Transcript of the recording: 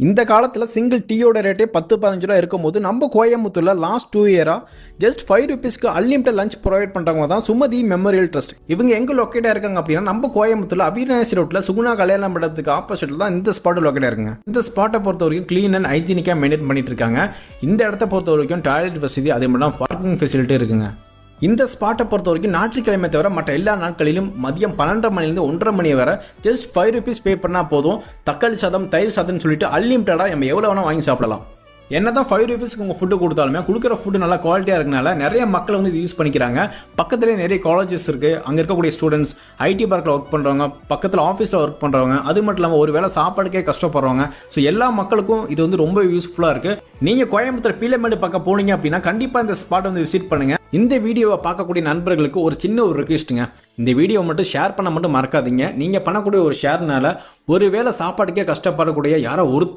இந்த காலத்தில் சிங்கிள் டீயோட ரேட்டே 10-15 ரூபா இருக்கும்போது நம்ம கோயம்புத்தூரில் லாஸ்ட் 2 இயரா ஜஸ்ட் 5 ருபீஸ்க்கு அன்லிமிட்டட் லஞ்ச் ப்ரொவைட் பண்ணுறவங்க தான் சுமதி மெமோரியல் ட்ரஸ்ட். இவங்க எங்கே லொக்கேட்டாக இருக்காங்க அப்படின்னா நம்ம கோயம்புத்தூரில் அவிநாசி ரோட்டில் சுகுணா கல்யாண மண்டபத்துக்கு ஆப்போசிட்டில் தான் இந்த ஸ்பாட் லொக்கேட்டாக இருக்குங்க. இந்த ஸ்பாட்டை பொறுத்த வரைக்கும் க்ளீன் அண்ட் ஹைஜீனிக்காக மெயின்டைன் பண்ணிட்டு இருக்காங்க. இந்த இடத்த பொறுத்த வரைக்கும் டாய்லெட் வசதி அதே மட்டும் பார்க்கிங் ஃபெசிலிட்டி இருக்குங்க. இந்த ஸ்பாட்டை பொறுத்த வரைக்கும் ஞாயிற்றுக்கிழமை தவிர மற்ற எல்லா நாட்களிலும் மதியம் 12:30 மணிலேருந்து 1:30 மணி வரை ஜஸ்ட் 5 ருபீஸ் பே பண்ணால் போதும். தக்காளி சாதம், தயிர் சாதம்னு சொல்லிட்டு அன்லிமிட்டடாக நம்ம எவ்வளோ வேணால் வாங்கி சாப்பிடலாம். என்னதான் 5 ருபீஸ்க்கு உங்கள் ஃபுட்டு கொடுத்தாலுமே கொடுக்குற ஃபுட்டு நல்லா குவாலிட்டியாக இருக்கனால நிறைய மக்கள் வந்து யூஸ் பண்ணிக்கிறாங்க. பக்கத்துலேயே நிறைய காலேஜஸ் இருக்குது. அங்கே இருக்கக்கூடிய ஸ்டூடெண்ட்ஸ், ஐடி பார்க்கில் ஒர்க் பண்ணுறவங்க, பக்கத்தில் ஆஃபீஸில் ஒர்க் பண்ணுறவங்க, அது மட்டும் இல்லாமல் ஒரு வேளை சாப்பாடுக்கே கஷ்டப்படுறவங்க. ஸோ எல்லா மக்களுக்கும் இது வந்து ரொம்ப யூஸ்ஃபுல்லாக இருக்குது. நீங்கள் கோயம்புத்தூர் பீலமேடு பக்கம் போனீங்க அப்படின்னா கண்டிப்பாக இந்த ஸ்பாட் வந்து விசிட் பண்ணுங்கள். இந்த வீடியோவை பார்க்கக்கூடிய நண்பர்களுக்கு ஒரு சின்ன ஒரு ரிக்வெஸ்ட்டுங்க, இந்த வீடியோவை மட்டும் ஷேர் பண்ண மட்டும் மறக்காதீங்க. நீங்கள் பண்ணக்கூடிய ஒரு ஷேர்னால ஒருவேளை சாப்பாடுக்கே கஷ்டப்படக்கூடிய யாரோ ஒருத்தர்